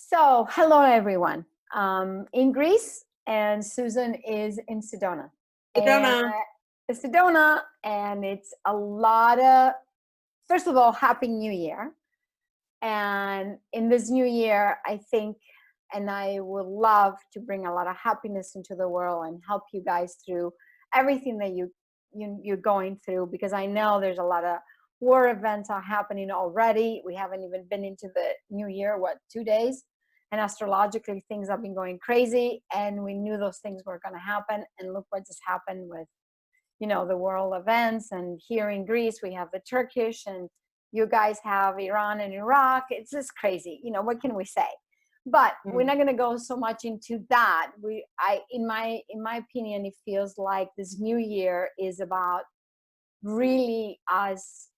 So, hello everyone. In Greece, and Susan is in Sedona, and Sedona. Sedona, and it's a lot of. First of all, Happy New Year! And in this new year, I think, and I would love to bring a lot of happiness into the world and help you guys through everything that you're going through, because I know there's a lot of war events are happening already. We haven't even been into the new year, what, 2 days? And astrologically, things have been going crazy, and we knew those things were going to happen. And look what just happened with the world events. And here in Greece we have the Turkish, and you guys have Iran and Iraq. It's just crazy. What can we say? But we're Mm. not going to go so much into that. In my opinion, it feels like this new year is about really us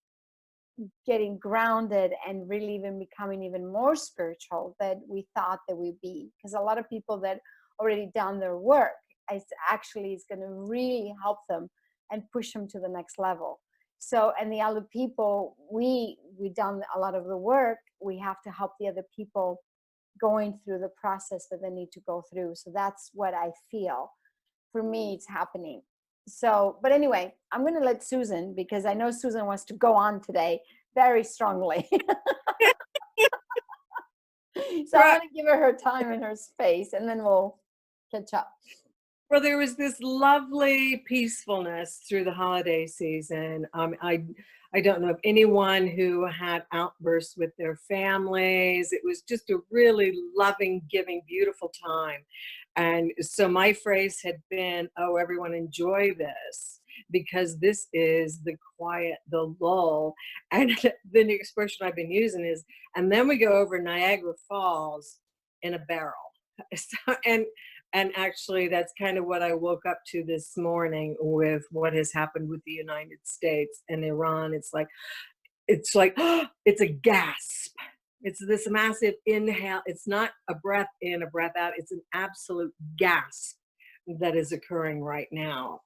getting grounded and really even becoming even more spiritual than we thought that we'd be, because a lot of people that already done their work is going to really help them and push them to the next level. So, and the other people, we done a lot of the work, we have to help the other people going through the process that they need to go through. So that's what I feel. For me, it's happening. So, but anyway, I'm going to let Susan, because I know Susan wants to go on today very strongly. So I'm Right. going to give her time and her space, and then we'll catch up. Well, there was this lovely peacefulness through the holiday season. I don't know of anyone who had outbursts with their families. It was just a really loving, giving, beautiful time. And so my phrase had been, "Oh, everyone enjoy this," because this is the quiet, the lull. And the expression I've been using is, "And then we go over Niagara Falls in a barrel." So, and actually, that's kind of what I woke up to this morning with what has happened with the United States and Iran. It's like it's a gasp. It's this massive inhale. It's not a breath in, a breath out. It's an absolute gasp that is occurring right now.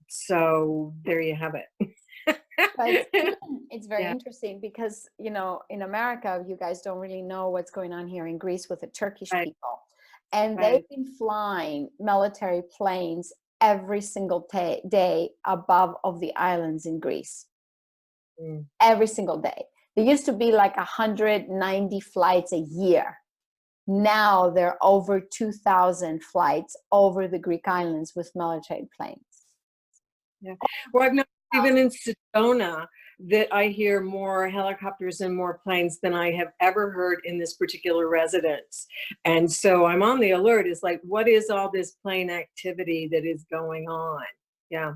So there you have But it's, it. it's very Yeah, interesting because, in America, you guys don't really know what's going on here in Greece with the Turkish right, people. And they've right. been flying military planes every single day above of the islands in Greece. Mm. Every single day. There used to be like 190 flights a year. Now there are over 2,000 flights over the Greek islands with military planes. Yeah. Well, I've noticed even in Sedona that I hear more helicopters and more planes than I have ever heard in this particular residence. And so I'm on the alert. It's like, what is all this plane activity that is going on? Yeah.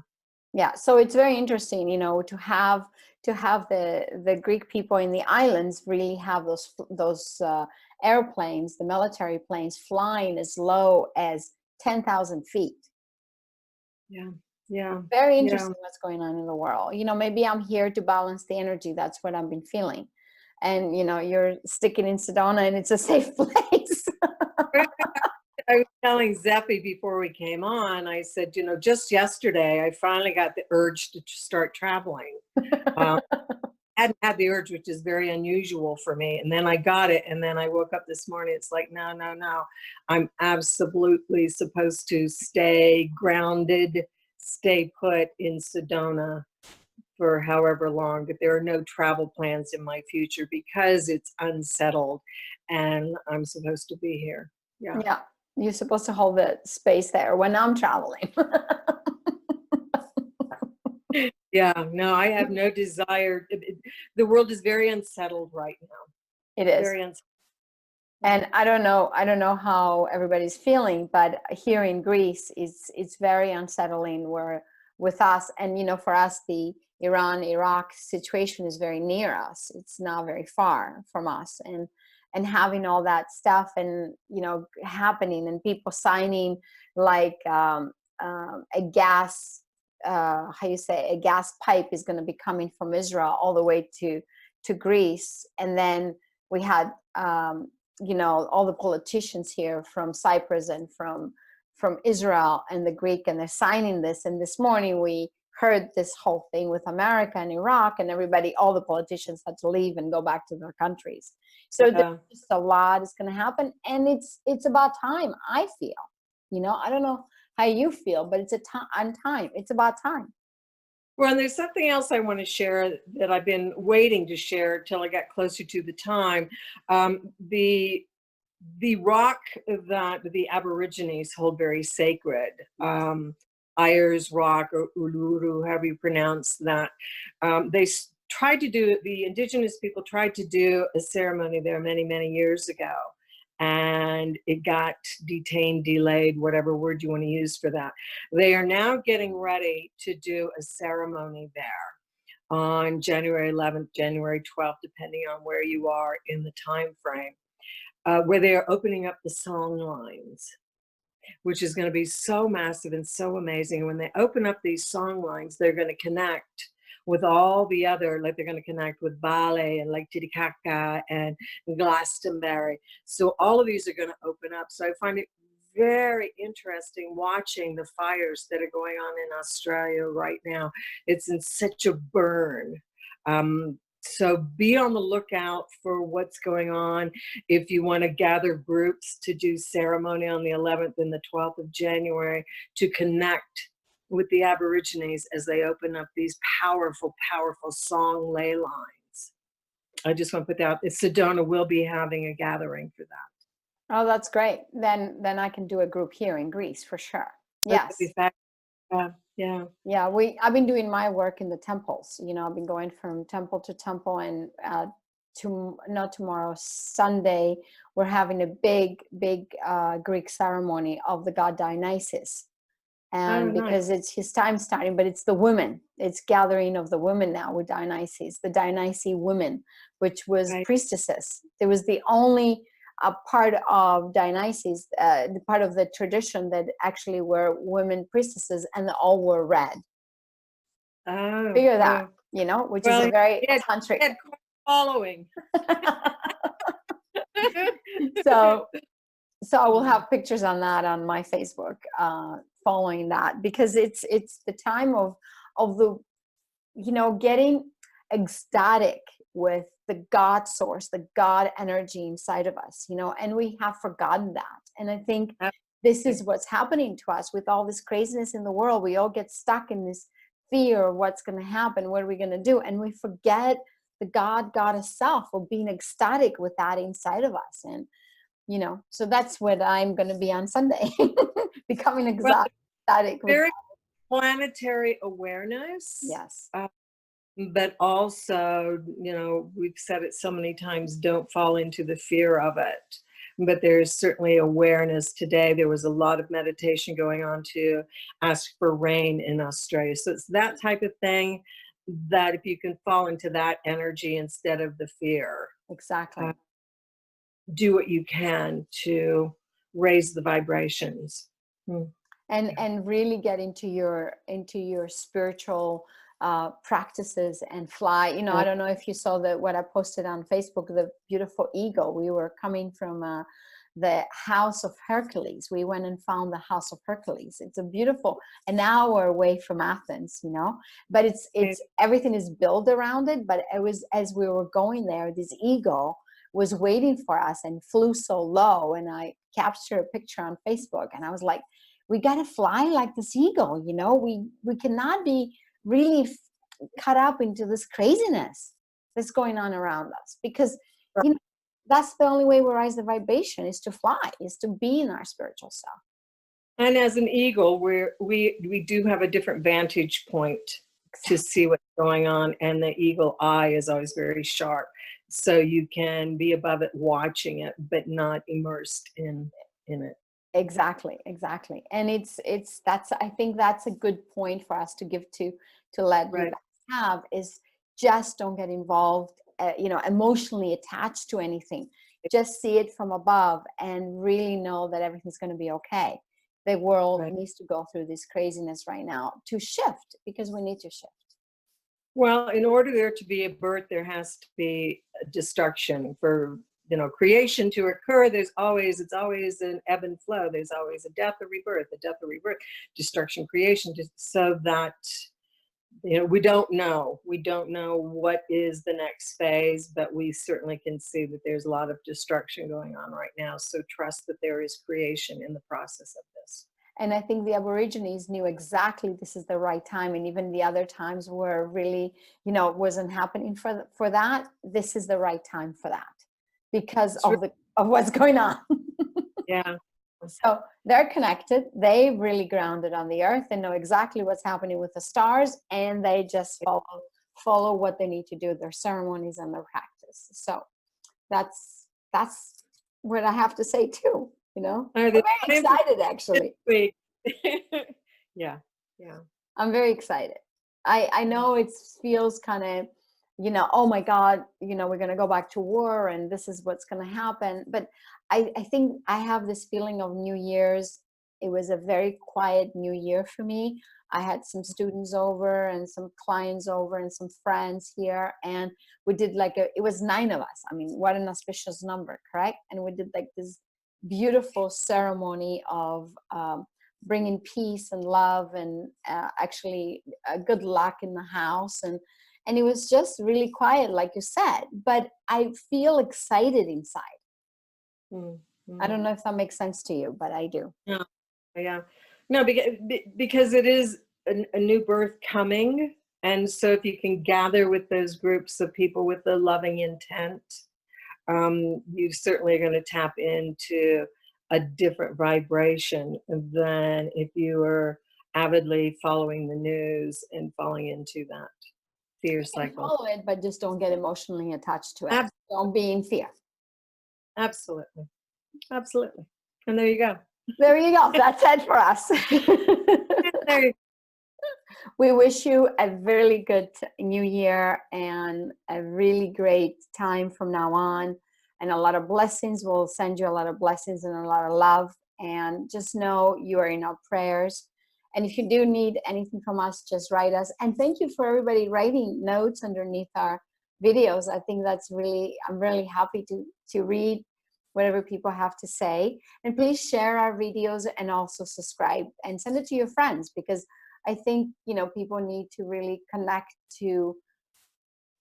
Yeah, so it's very interesting, to have the Greek people in the islands really have those airplanes, the military planes, flying as low as 10,000 feet. Yeah. Yeah. Very Yeah. interesting what's going on in the world. Maybe I'm here to balance the energy. That's what I've been feeling. And you're sticking in Sedona, and it's a safe place. I was telling Zeppi before we came on, I said, just yesterday, I finally got the urge to start traveling. Um, hadn't had the urge, which is very unusual for me. And then I got it. And then I woke up this morning. It's like, no, no, no. I'm absolutely supposed to stay grounded, stay put in Sedona for however long. But there are no travel plans in my future because it's unsettled and I'm supposed to be here. Yeah. Yeah, you're supposed to hold the space there when I'm traveling. Yeah. No, I have no desire. The world is very unsettled right now. It is. Very unsettled. Yeah. And I don't know how everybody's feeling, but here in Greece, it's very unsettling. Where with us, and for us, the Iran-Iraq situation is very near us. It's not very far from us, and having all that stuff, and happening, and people signing like a gas, how you say, a gas pipe is going to be coming from Israel all the way to Greece, and then we had. All the politicians here from Cyprus and from Israel and the Greek, and they're signing this. And this morning we heard this whole thing with America and Iraq, and everybody, all the politicians had to leave and go back to their countries. So there's Yeah. just a lot is going to happen, and it's about time. I feel, I don't know how you feel, but it's a time. On time. It's about time. Well, and there's something else I want to share that I've been waiting to share till I got closer to the time. The rock that the Aborigines hold very sacred, Ayers Rock or Uluru, however you pronounce that. Tried to do, the indigenous people tried to do a ceremony there many, many years ago, and it got detained, delayed, whatever word you want to use for that. They are now getting ready to do a ceremony there on January 11th, January 12th, depending on where you are in the time frame, where they are opening up the song lines, which is going to be so massive and so amazing. And when they open up these song lines, they're going to connect with all the other, like they're going to connect with Bale and like Titicaca and Glastonbury. So all of these are going to open up. So I find it very interesting watching the fires that are going on in Australia right now. It's in such a burn. So be on the lookout for what's going on. If you want to gather groups to do ceremony on the 11th and the 12th of January to connect with the Aborigines as they open up these powerful, powerful song ley lines. I just want to put that, Sedona will be having a gathering for that. Oh, that's great. Then I can do a group here in Greece for sure. That would be Yes. fabulous. Yeah. Yeah, I've been doing my work in the temples. I've been going from temple to temple, and not tomorrow, Sunday, we're having a big, big Greek ceremony of the god Dionysus. Oh, And nice. because it's his time starting, but it's the women, it's gathering of the women now with Dionysus, the Dionysi women, which was Right. priestesses. It was the only part of Dionysus, the part of the tradition that actually were women priestesses, and they all wore red. Oh, Figure that, oh. which is Well, a very he tantric. had quite a following. so so I will Mm. have pictures on that on my Facebook, following that, because it's the time of the getting ecstatic with the God source, the God energy inside of us, and we have forgotten that. And I think this is Absolutely. what's happening to us with all this craziness in the world. We all get stuck in this fear of what's going to happen, what are we going to do, and we forget the goddess self, of being ecstatic with that inside of us. And so that's what I'm going to be on Sunday, becoming Well, ecstatic with very that. planetary awareness, Yes, but also, we've said it so many times, don't fall into the fear of it. But there's certainly awareness today. There was a lot of meditation going on to ask for rain in Australia. So it's that type of thing, that if you can fall into that energy instead of the fear, uh, exactly. do what you can to raise the vibrations. Mm. And really get into your spiritual practices and fly. I Yeah. don't know if you saw what I posted on Facebook, the beautiful eagle. We were coming from the house of Hercules. We went and found the house of Hercules. It's a beautiful, an hour away from Athens, but it's everything is built around it. But it was, as we were going there, this eagle was waiting for us and flew so low, and I captured a picture on Facebook, and I was like, we got to fly like this eagle. We cannot be really cut up into this craziness that's going on around us, because you know that's the only way we rise the vibration, is to fly, is to be in our spiritual self. And as an eagle, we do have a different vantage point to Exactly. see what's going on, and the eagle eye is always very sharp. So you can be above it, watching it, but not immersed in it. Exactly. And that's, I think that's a good point for us to give to let you Right. guys have, is just don't get involved, emotionally attached to anything. Just see it from above and really know that everything's going to be okay. The world Right. needs to go through this craziness right now to shift, because we need to shift. Well, in order there to be a birth, there has to be a destruction for creation to occur. It's always an ebb and flow. There's always a death, a rebirth, destruction, creation, just so that We don't know what is the next phase, but we certainly can see that there's a lot of destruction going on right now. So trust that there is creation in the process of this. And I think the Aborigines knew exactly this is the right time. And even the other times where really, it wasn't happening for that, this is the right time for that because It's of what's going on. Yeah. So they're connected. They really grounded on the earth and know exactly what's happening with the stars, and they just follow what they need to do, their ceremonies and their practice. So that's what I have to say too. Are I'm the very time for excited this actually. week. Yeah, yeah, I'm very excited. I yeah. know it feels kind of, oh my God, we're going to go back to war and this is what's going to happen. But I think I have this feeling of New Year's. It was a very quiet New Year for me. I had some students over and some clients over and some friends here. And we did it was 9 of us. I mean, what an auspicious number, correct? And we did like this beautiful ceremony of, bringing peace and love and actually good luck in the house, and it was just really quiet like you said, but I feel excited inside. Mm, I mm. don't know if that makes sense to you, but I do. Yeah, yeah. No, because it is a new birth coming, and so if you can gather with those groups of people with the loving intent, you certainly are going to tap into a different vibration than if you are avidly following the news and falling into that fear You can cycle. follow it, but just don't get emotionally attached to it. Ab- Don't be in fear. Absolutely, absolutely. And there you go. There you go. That's it for us. There you We wish you a really good new year and a really great time from now on, and a lot of blessings. We'll send you a lot of blessings and a lot of love. And just know you are in our prayers. And if you do need anything from us, just write us. And thank you for everybody writing notes underneath our videos. I think I'm really happy to read whatever people have to say. And please share our videos and also subscribe and send it to your friends, because I think, people need to really connect to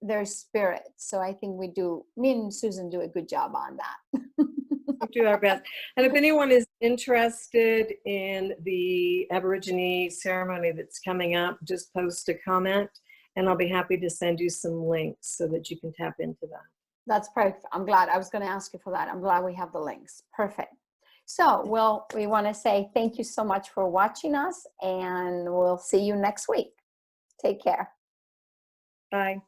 their spirit. So I think me and Susan do a good job on that. We'll do our best. And if anyone is interested in the Aborigine ceremony that's coming up, just post a comment and I'll be happy to send you some links so that you can tap into that. That's perfect. I'm glad. I was going to ask you for that. I'm glad we have the links. Perfect. So, well, we want to say thank you so much for watching us, and we'll see you next week. Take care. Bye.